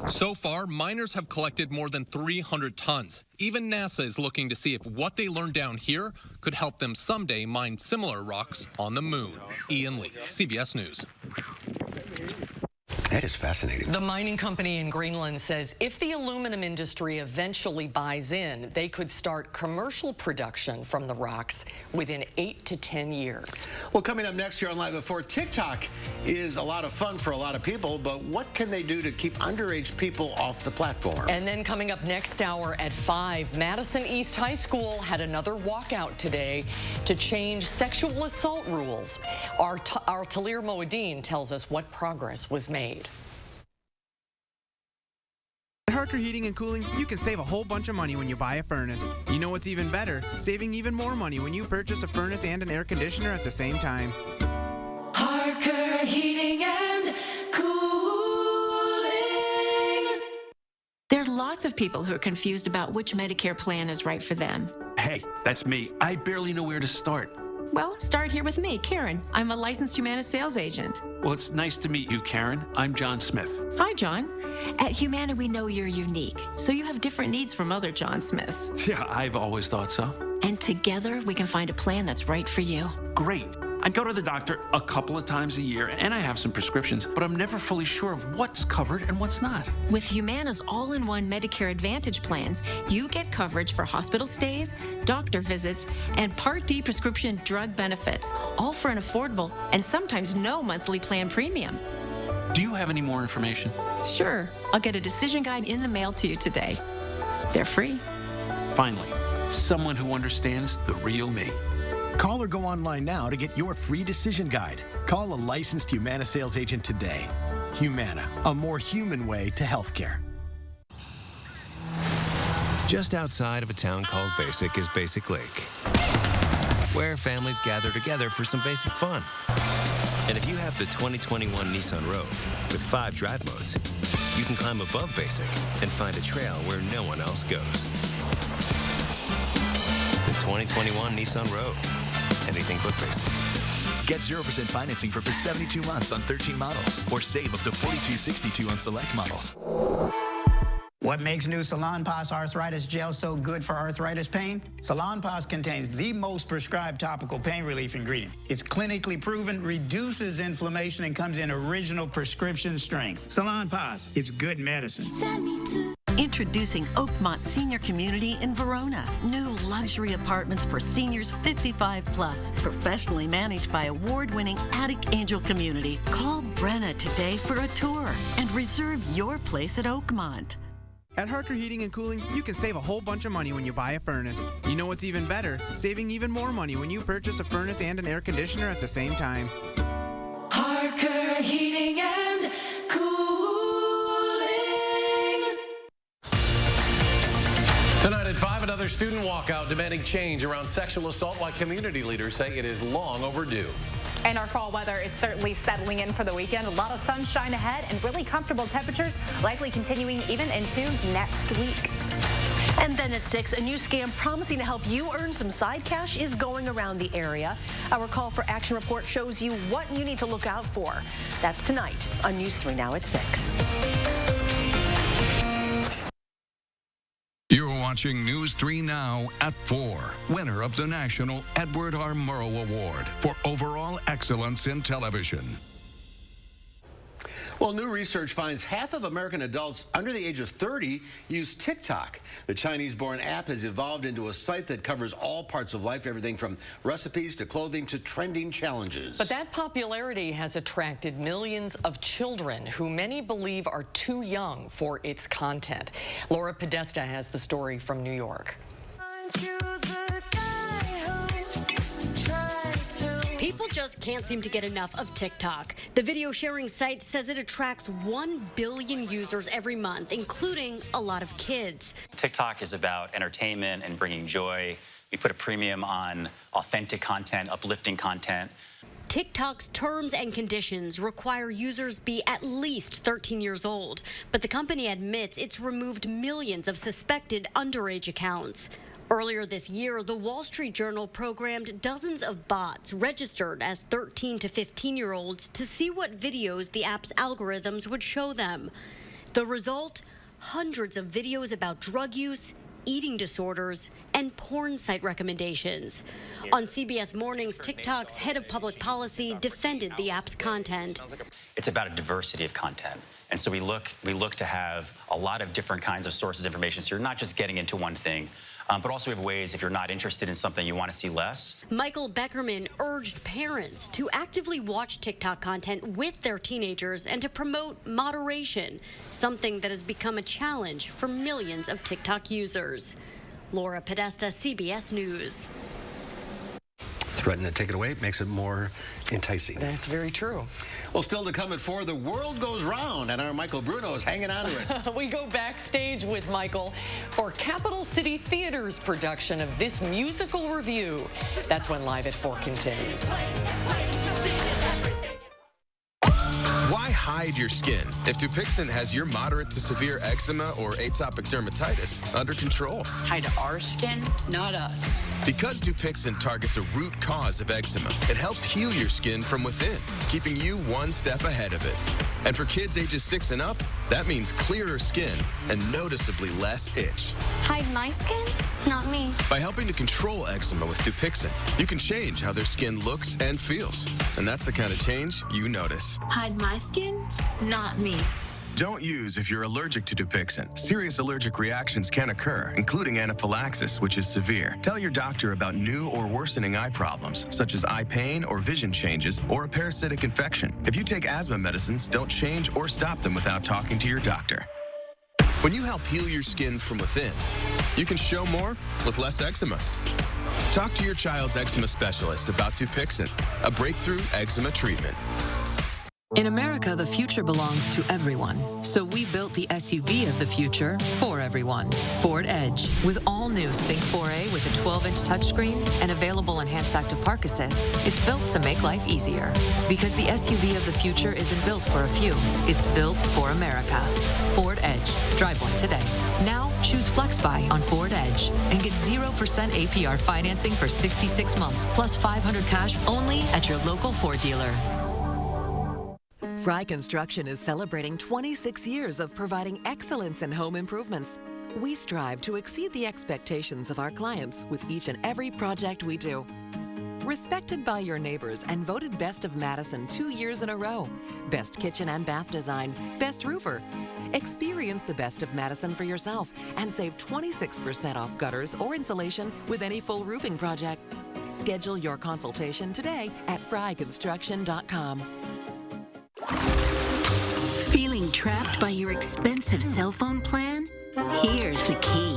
So far, miners have collected more than 300 tons. Even NASA is looking to see if what they learned down here could help them someday mine similar rocks on the moon. Ian Lee, CBS News. That is fascinating. The mining company in Greenland says if the aluminum industry eventually buys in, they could start commercial production from the rocks within 8 to 10 years. Well, coming up next year on Live at 4, TikTok is a lot of fun for a lot of people, but what can they do to keep underage people off the platform? And then coming up next hour at 5, Madison East High School had another walkout today to change sexual assault rules. Our Talir Moeddin tells us what progress was made. At Harker Heating and Cooling, you can save a whole bunch of money when you buy a furnace. You know what's even better? Saving even more money when you purchase a furnace and an air conditioner at the same time. Harker Heating and Cooling. There are lots of people who are confused about which Medicare plan is right for them. Hey, that's me. I barely know where to start. Well, start here with me, Karen. I'm a licensed Humana sales agent. Well, it's nice to meet you, Karen. I'm John Smith. Hi, John. At Humana, we know you're unique, so you have different needs from other John Smiths. Yeah, I've always thought so. And together, we can find a plan that's right for you. Great. I go to the doctor a couple of times a year, and I have some prescriptions, but I'm never fully sure of what's covered and what's not. With Humana's all-in-one Medicare Advantage plans, you get coverage for hospital stays, doctor visits, and Part D prescription drug benefits, all for an affordable and sometimes no monthly plan premium. Do you have any more information? Sure. I'll get a decision guide in the mail to you today. They're free. Finally, someone who understands the real me. Call or go online now to get your free decision guide. Call a licensed Humana sales agent today. Humana, a more human way to healthcare. Just outside of a town called Basic is Basic Lake, where families gather together for some basic fun. And if you have the 2021 Nissan Rogue with 5 drive modes, you can climb above Basic and find a trail where no one else goes. The 2021 Nissan Rogue. Anything but basic. Get 0% financing for up to 72 months on 13 models, or save up to $42.62 on select models. What makes new Salonpas Arthritis Gel so good for arthritis pain? Salonpas contains the most prescribed topical pain relief ingredient. It's clinically proven, reduces inflammation, and comes in original prescription strength. Salonpas, it's good medicine. Introducing Oakmont Senior Community in Verona. New luxury apartments for seniors 55 plus. Professionally managed by award-winning Attic Angel Community. Call Brenna today for a tour and reserve your place at Oakmont. At Harker Heating and Cooling, you can save a whole bunch of money when you buy a furnace. You know what's even better? Saving even more money when you purchase a furnace and an air conditioner at the same time. Harker Heating and Cooling. Tonight at 5, another student walkout demanding change around sexual assault, while community leaders say it is long overdue. And our fall weather is certainly settling in for the weekend. A lot of sunshine ahead and really comfortable temperatures likely continuing even into next week. And then at 6, a new scam promising to help you earn some side cash is going around the area. Our call for action report shows you what you need to look out for. That's tonight on News 3 Now at 6. You're watching News 3 Now at 4. Winner of the National Edward R. Murrow Award for Overall Excellence in Television. Well, new research finds half of American adults under the age of 30 use TikTok. The Chinese-born app has evolved into a site that covers all parts of life, everything from recipes to clothing to trending challenges. But that popularity has attracted millions of children who many believe are too young for its content. Laura Podesta has the story from New York. People just can't seem to get enough of TikTok. The video sharing site says it attracts 1 billion users every month, including a lot of kids. TikTok is about entertainment and bringing joy. We put a premium on authentic content, uplifting content. TikTok's terms and conditions require users be at least 13 years old, but the company admits it's removed millions of suspected underage accounts. Earlier this year, the Wall Street Journal programmed dozens of bots registered as 13 to 15-year-olds to see what videos the app's algorithms would show them. The result? Hundreds of videos about drug use, eating disorders, and porn site recommendations. On CBS Mornings, TikTok's head of public policy defended the app's content. It's about a diversity of content. And so we look to have a lot of different kinds of sources of information, so you're not just getting into one thing, but also we have ways, if you're not interested in something, you want to see less. Michael Beckerman urged parents to actively watch TikTok content with their teenagers and to promote moderation, something that has become a challenge for millions of TikTok users. Laura Podesta, CBS News. Threatening to take it away makes it more enticing. That's very true. Well, still to come at 4, the world goes round, and our Michael Bruno is hanging on to it. We go backstage with Michael for Capital City Theater's production of this musical review. That's when Live at 4 continues. Why hide your skin if Dupixent has your moderate to severe eczema or atopic dermatitis under control? Hide our skin, not us. Because Dupixent targets a root cause of eczema, it helps heal your skin from within, keeping you one step ahead of it. And for kids ages 6 and up, that means clearer skin and noticeably less itch. Hide my skin? Not me. By helping to control eczema with Dupixent, you can change how their skin looks and feels. And that's the kind of change you notice. Hide my skin? Not me. Don't use if you're allergic to Dupixent. Serious allergic reactions can occur, including anaphylaxis, which is severe. Tell your doctor about new or worsening eye problems, such as eye pain or vision changes, or a parasitic infection. If you take asthma medicines, don't change or stop them without talking to your doctor. When you help heal your skin from within, you can show more with less eczema. Talk to your child's eczema specialist about Dupixent, a breakthrough eczema treatment. In America, the future belongs to everyone. So we built the SUV of the future for everyone. Ford Edge. With all new Sync 4A with a 12-inch touchscreen and available enhanced active park assist, it's built to make life easier. Because the SUV of the future isn't built for a few. It's built for America. Ford Edge. Drive one today. Now, choose FlexBuy on Ford Edge and get 0% APR financing for 66 months, plus $500 cash only at your local Ford dealer. Fry Construction is celebrating 26 years of providing excellence in home improvements. We strive to exceed the expectations of our clients with each and every project we do. Respected by your neighbors and voted Best of Madison 2 years in a row. Best kitchen and bath design, best roofer. Experience the Best of Madison for yourself and save 26% off gutters or insulation with any full roofing project. Schedule your consultation today at fryconstruction.com. Feeling trapped by your expensive cell phone plan? Here's the key.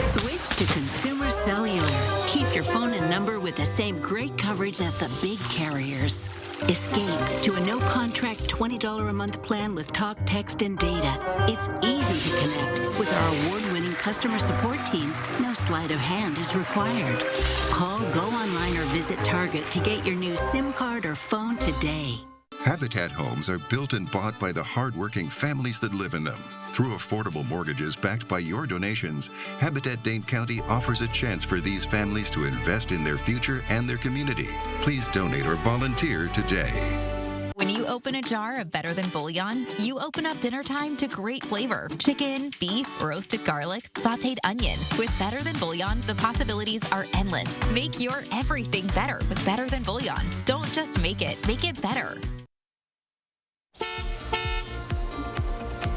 Switch to Consumer Cellular. Keep your phone and number with the same great coverage as the big carriers. Escape to a no-contract $20 a month plan with talk, text, and data. It's easy to connect. With our award-winning customer support team, no sleight of hand is required. Call, go online, or visit Target to get your new SIM card or phone today. Habitat homes are built and bought by the hardworking families that live in them. Through affordable mortgages backed by your donations, Habitat Dane County offers a chance for these families to invest in their future and their community. Please donate or volunteer today. When you open a jar of Better Than Bouillon, you open up dinner time to great flavor. Chicken, beef, roasted garlic, sauteed onion. With Better Than Bouillon, the possibilities are endless. Make your everything better with Better Than Bouillon. Don't just make it better.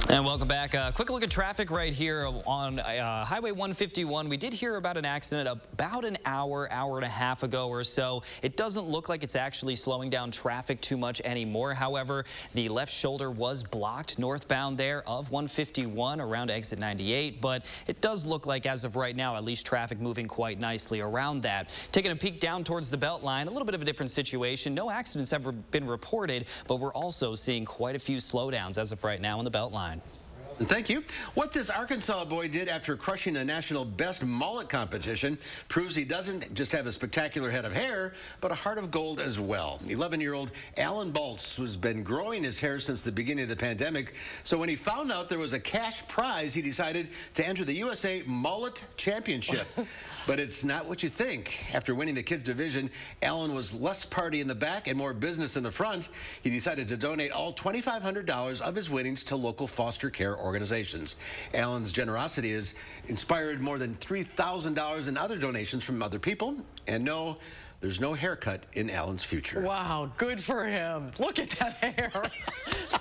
And welcome back. A quick look at traffic right here on Highway 151. We did hear about an accident about an hour and a half ago or so. It doesn't look like it's actually slowing down traffic too much anymore. However, the left shoulder was blocked northbound there of 151 around exit 98. But it does look like, as of right now, at least traffic moving quite nicely around that. Taking a peek down towards the Beltline, a little bit of a different situation. No accidents have been reported, but we're also seeing quite a few slowdowns as of right now on the Beltline. And thank you. What this Arkansas boy did after crushing a national best mullet competition proves he doesn't just have a spectacular head of hair, but a heart of gold as well. 11-year-old Alan Baltz has been growing his hair since the beginning of the pandemic. So when he found out there was a cash prize, he decided to enter the USA Mullet Championship. But it's not what you think. After winning the kids division, Alan was less party in the back and more business in the front. He decided to donate all $2,500 of his winnings to local foster care organizations. Alan's generosity has inspired more than $3,000 in other donations from other people. And no, there's no haircut in Alan's future. Wow, good for him. Look at that hair.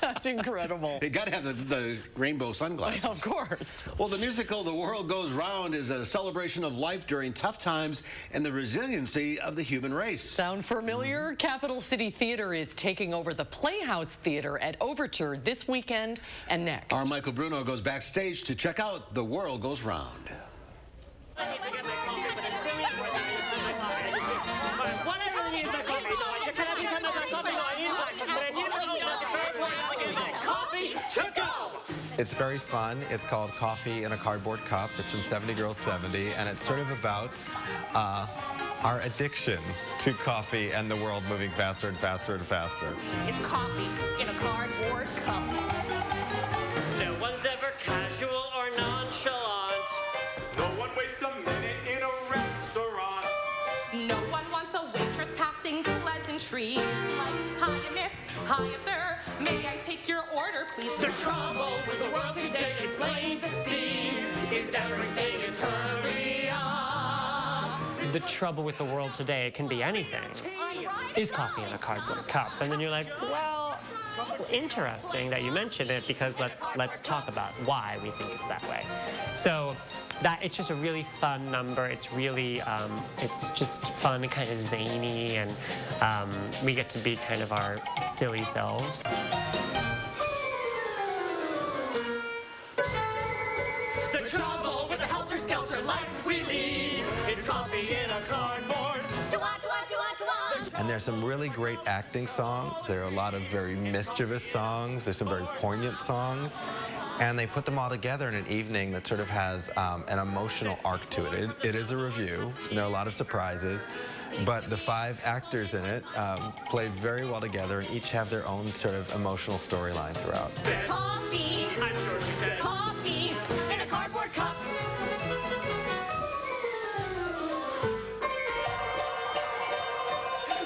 That's incredible. They got to have the rainbow sunglasses. Of course. Well, the musical The World Goes Round is a celebration of life during tough times and the resiliency of the human race. Sound familiar? Capital City Theater is taking over the Playhouse Theater at Overture this weekend and next. Our Michael Bruno goes backstage to check out The World Goes Round. It's very fun. It's called Coffee in a Cardboard Cup. It's from 70 Girls 70, and it's sort of about our addiction to coffee and the world moving faster and faster and faster. It's coffee in a cardboard cup. No one's ever casual or nonchalant. No one wastes a minute in a restaurant. No one wants a waitress passing pleasantries like, hiya miss, hiya sir, may I take your order please? The trouble with the world today is plain to see, is everything is hurry up. The trouble with the world today, it can be anything, is coffee in a cardboard cup. And then you're like, well, interesting that you mentioned it, because let's talk about why we think it's that way. So it's just a really fun number. It's really, it's just fun and kind of zany, and we get to be kind of our silly selves. The trouble with the helter-skelter life we lead is coffee in a cardboard. And there's some really great acting songs. There are a lot of very mischievous songs. There's some very poignant songs. And they put them all together in an evening that sort of has an emotional arc to it. It is a review, and there are a lot of surprises, but the 5 actors in it play very well together and each have their own sort of emotional storyline throughout. Coffee, I'm sure she said. Coffee in a cardboard cup.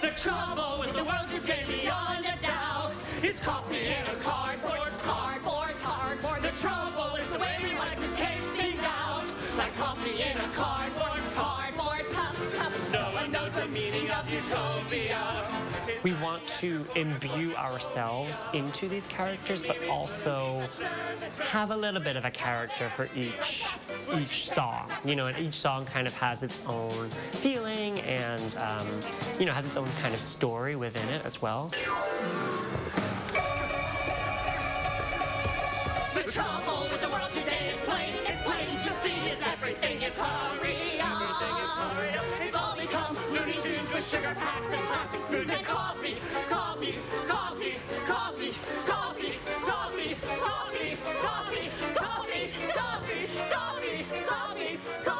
The trouble with the world today, beyond a doubt, is coffee in a cardboard. The trouble is the way we like to take things out, like coffee in a cardboard cup. No one knows the meaning of utopia. We want to imbue ourselves into these characters, but also have a little bit of a character for each song. You know, and each song kind of has its own feeling and, you know, has its own kind of story within it as well. The trouble with the world today is plain, it's plain to see, is everything is hurry up. It's all become Looney Tunes with sugar packs and plastic spoons and coffee.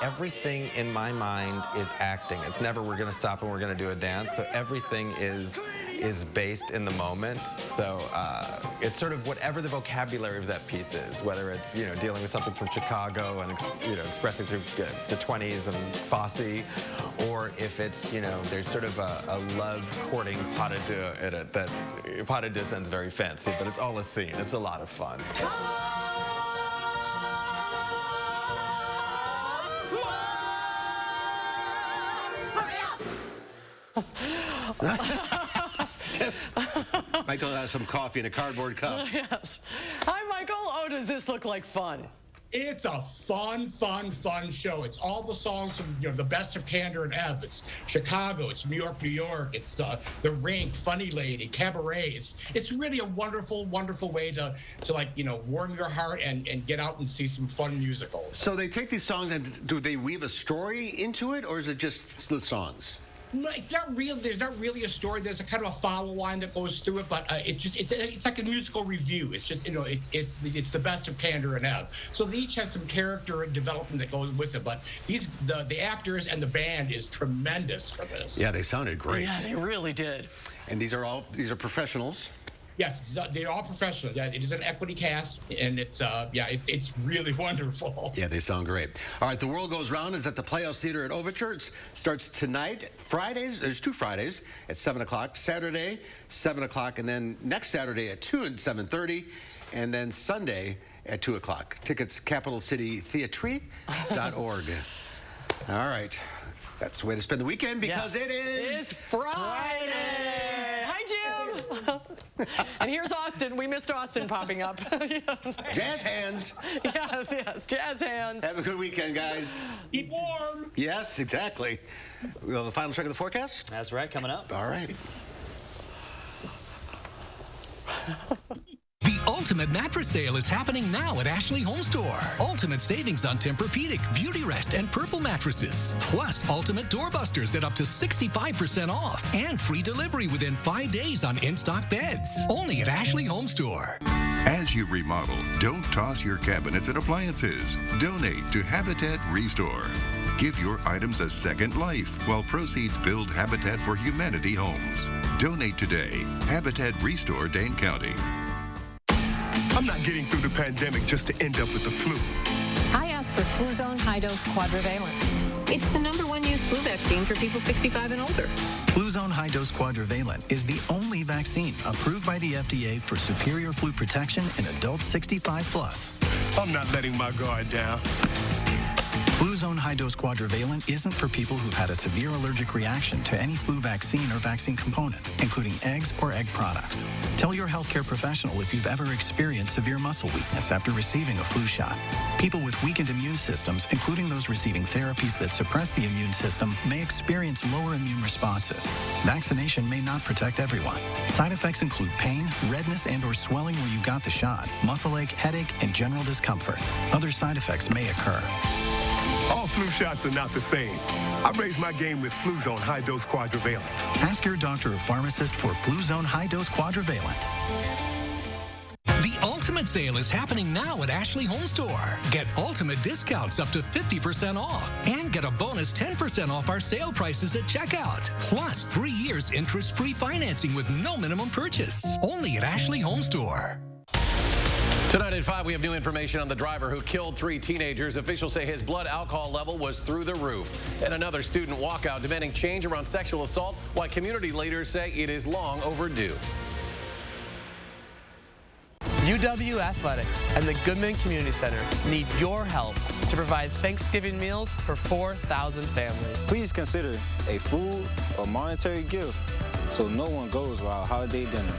Everything in my mind is acting. It's never we're going to stop and we're going to do a dance. So everything is based in the moment. So it's sort of whatever the vocabulary of that piece is, whether it's, you know, dealing with something from Chicago and, you know, expressing through the 20s and Fosse, or if it's, you know, there's sort of a love courting pas de deux in it. That pas de deux sounds very fancy, but it's all a scene. It's a lot of fun. Michael has some coffee in a cardboard cup. Yes. Hi, Michael. Oh, does this look like fun? It's a fun show. It's all the songs from, you know, the best of Kander and Ebb. It's Chicago. It's New York, New York. It's The Rink, Funny Lady, Cabaret. It's really a wonderful way to like, you know, warm your heart and get out and see some fun musicals. So they take these songs and do they weave a story into it, or is it just the songs? No, it's not real. There's not really a story. There's a kind of a follow line that goes through it, but it's like a musical review. It's just it's the best of Kander and Ebb. So they each have some character and development that goes with it. But the actors and the band is tremendous for this. Yeah, they sounded great. Yeah, they really did. And these are professionals. Yes, they're all professionals. Yeah, it is an equity cast, and it's really wonderful. Yeah, they sound great. All right, The World Goes Round is at the Playhouse Theater at Overture. It starts tonight. Fridays, there's 2 Fridays at 7 o'clock. Saturday, 7 o'clock, and then next Saturday at 2 and 7:30, and then Sunday at 2 o'clock. Tickets, capitalcitytheatre.org. All right, that's the way to spend the weekend because it is Friday. Hi, Jim. And here's Austin. We missed Austin popping up. Jazz hands. Yes, jazz hands. Have a good weekend, guys. Keep warm. Yes, exactly. We'll have a final check of the forecast? That's right, coming up. All right. The ultimate mattress sale is happening now at Ashley Home Store. Ultimate savings on Tempur-Pedic, Beautyrest, and Purple mattresses. Plus, ultimate doorbusters at up to 65% off. And free delivery within 5 days on in-stock beds. Only at Ashley Home Store. As you remodel, don't toss your cabinets and appliances. Donate to Habitat Restore. Give your items a second life while proceeds build Habitat for Humanity homes. Donate today. Habitat Restore, Dane County. I'm not getting through the pandemic just to end up with the flu. I asked for Fluzone High-Dose Quadrivalent. It's the #1 used flu vaccine for people 65 and older. Fluzone High-Dose Quadrivalent is the only vaccine approved by the FDA for superior flu protection in adults 65 plus. I'm not letting my guard down. Fluzone High-Dose Quadrivalent isn't for people who've had a severe allergic reaction to any flu vaccine or vaccine component, including eggs or egg products. Tell your healthcare professional if you've ever experienced severe muscle weakness after receiving a flu shot. People with weakened immune systems, including those receiving therapies that suppress the immune system, may experience lower immune responses. Vaccination may not protect everyone. Side effects include pain, redness and/or swelling where you got the shot, muscle ache, headache, and general discomfort. Other side effects may occur. All flu shots are not the same. I raised my game with Fluzone High-Dose Quadrivalent. Ask your doctor or pharmacist for Fluzone High-Dose Quadrivalent. The ultimate sale is happening now at Ashley Home Store. Get ultimate discounts up to 50% off and get a bonus 10% off our sale prices at checkout. Plus 3 years interest-free financing with no minimum purchase. Only at Ashley Home Store. Tonight at 5, we have new information on the driver who killed 3 teenagers. Officials say his blood alcohol level was through the roof. And another student walkout demanding change around sexual assault, while community leaders say it is long overdue. UW Athletics and the Goodman Community Center need your help to provide Thanksgiving meals for 4,000 families. Please consider a food or monetary gift so no one goes without holiday dinner.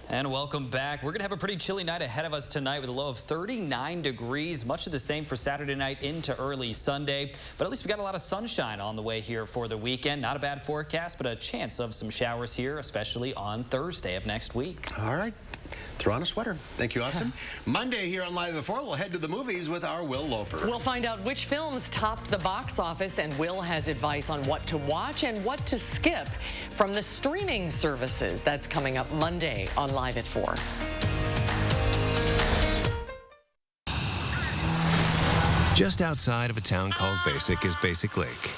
And welcome back. We're going to have a pretty chilly night ahead of us tonight with a low of 39 degrees. Much of the same for Saturday night into early Sunday. But at least we got a lot of sunshine on the way here for the weekend. Not a bad forecast, but a chance of some showers here, especially on Thursday of next week. All right. Throw on a sweater. Thank you, Austin. Monday here on Live at 4, we'll head to the movies with our Will Loper. We'll find out which films topped the box office, and Will has advice on what to watch and what to skip from the streaming services. That's coming up Monday on Live at 4. Just outside of a town called Basic is Basic Lake,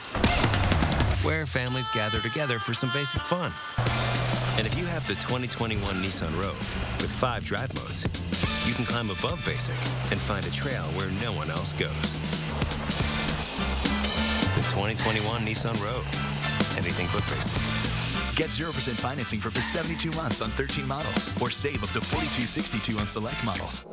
where families gather together for some basic fun. And if you have the 2021 Nissan Rogue with 5 drive modes, you can climb above Basic and find a trail where no one else goes. The 2021 Nissan Rogue. Anything but basic. Get 0% financing for up to 72 months on 13 models, or save up to $42.62 on select models.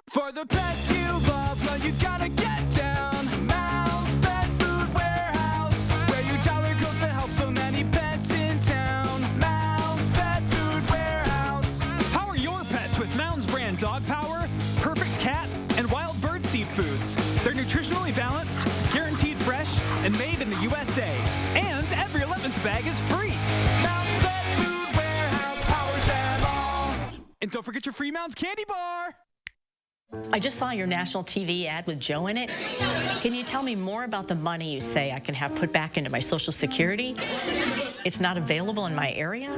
For the pets you love, well, you gotta get down to Mounds Pet Food Warehouse, where your dollar goes to help so many pets in town. Mounds Pet Food Warehouse. Power your pets with Mounds brand dog power, perfect cat, and wild bird seed foods. They're nutritionally balanced, guaranteed fresh, and made in the USA. And every 11th bag is free. Mounds Pet Food Warehouse powers them all. And don't forget your free Mounds candy bar. I just saw your national TV ad with Joe in it. Can you tell me more about the money you say I can have put back into my Social Security? It's not available in my area?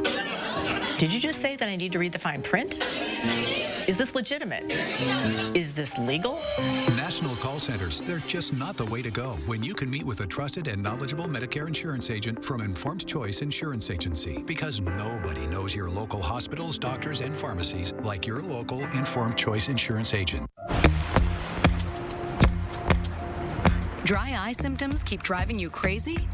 Did you just say that I need to read the fine print? Is this legitimate? Is this legal? National call centers, they're just not the way to go when you can meet with a trusted and knowledgeable Medicare insurance agent from Informed Choice Insurance Agency. Because nobody knows your local hospitals, doctors, and pharmacies like your local Informed Choice Insurance agent. Dry eye symptoms keep driving you crazy?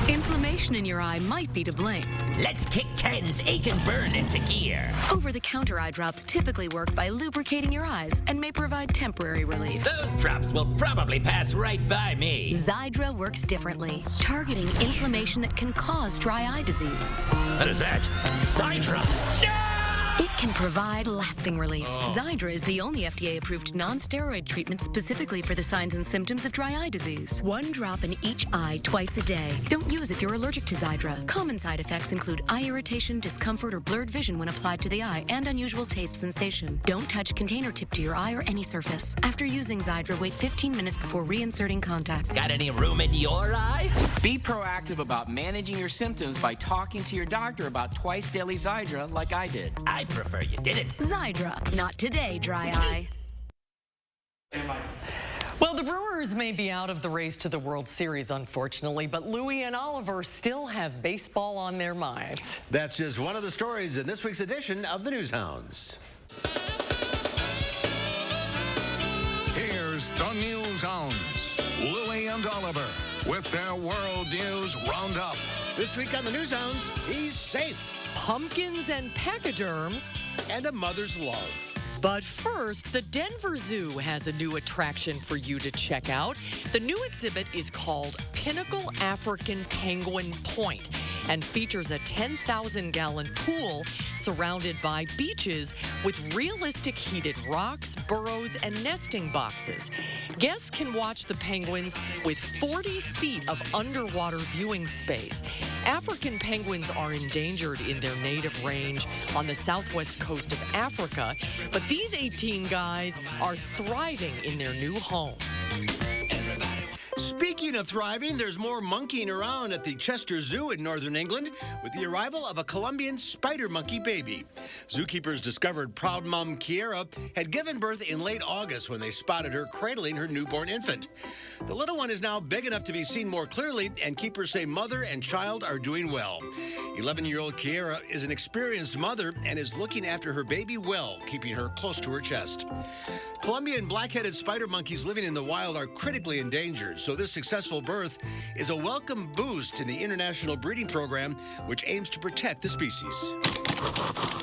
Inflammation in your eye might be to blame. Let's kick Ken's ache and burn into gear. Over-the-counter eye drops typically work by lubricating your eyes and may provide temporary relief. Those drops will probably pass right by me. Xiidra works differently, targeting inflammation that can cause dry eye disease. What is that? Xiidra! No! It can provide lasting relief. Xiidra is the only FDA-approved non-steroid treatment specifically for the signs and symptoms of dry eye disease. 1 drop in each eye twice a day. Don't use if you're allergic to Xiidra. Common side effects include eye irritation, discomfort, or blurred vision when applied to the eye, and unusual taste sensation. Don't touch container tip to your eye or any surface. After using Xiidra, wait 15 minutes before reinserting contacts. Got any room in your eye? Be proactive about managing your symptoms by talking to your doctor about twice daily Xiidra like I did. I prefer you didn't. Xiidra, not today, dry eye. Well, the Brewers may be out of the race to the World Series, unfortunately, but Louie and Oliver still have baseball on their minds. That's just one of the stories in this week's edition of the News Hounds. Here's the News Hounds, Louie and Oliver, with their World News Roundup. This week on the News Hounds, he's safe. Pumpkins and pachyderms. And a mother's love. But first, the Denver Zoo has a new attraction for you to check out. The new exhibit is called Pinnacle African Penguin Point and features a 10,000-gallon pool surrounded by beaches with realistic heated rocks, burrows, and nesting boxes. Guests can watch the penguins with 40 feet of underwater viewing space. African penguins are endangered in their native range on the southwest coast of Africa, but these 18 guys are thriving in their new home. Speaking of thriving, there's more monkeying around at the Chester Zoo in northern England with the arrival of a Colombian spider monkey baby. Zookeepers discovered proud mom Kiera had given birth in late August when they spotted her cradling her newborn infant. The little one is now big enough to be seen more clearly, and keepers say mother and child are doing well. 11-year-old Kiera is an experienced mother and is looking after her baby well, keeping her close to her chest. Colombian black-headed spider monkeys living in the wild are critically endangered, so this successful birth is a welcome boost in the international breeding program, which aims to protect the species.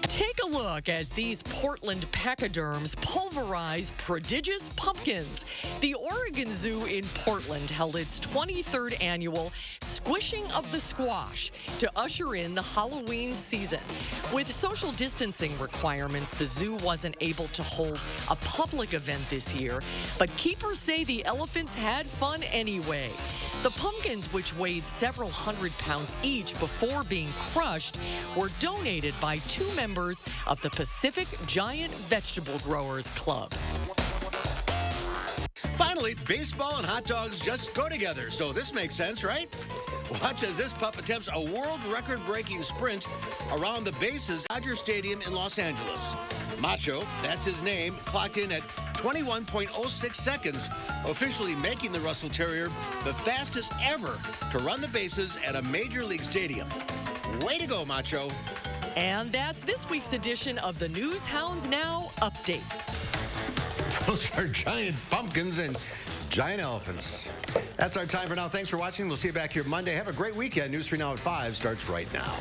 Take a look as these Portland pachyderms pulverize prodigious pumpkins. The Oregon Zoo in Portland held its 23rd annual Squishing of the Squash to usher in the Halloween season. With social distancing requirements, the zoo wasn't able to hold a public event this year, but keepers say the elephants had fun anyway. The pumpkins, which weighed several hundred pounds each before being crushed, were donated by 2 members of the Pacific Giant Vegetable Growers Club. Finally, baseball and hot dogs just go together, so this makes sense, right? Watch as this pup attempts a world record-breaking sprint around the bases at Dodger Stadium in Los Angeles. Macho, that's his name, clocked in at 21.06 seconds, officially making the Russell Terrier the fastest ever to run the bases at a major league stadium. Way to go, Macho. And that's this week's edition of the News Hounds Now Update. Those are giant pumpkins and giant elephants. That's our time for now. Thanks for watching. We'll see you back here Monday. Have a great weekend. News 3 Now at 5 starts right now.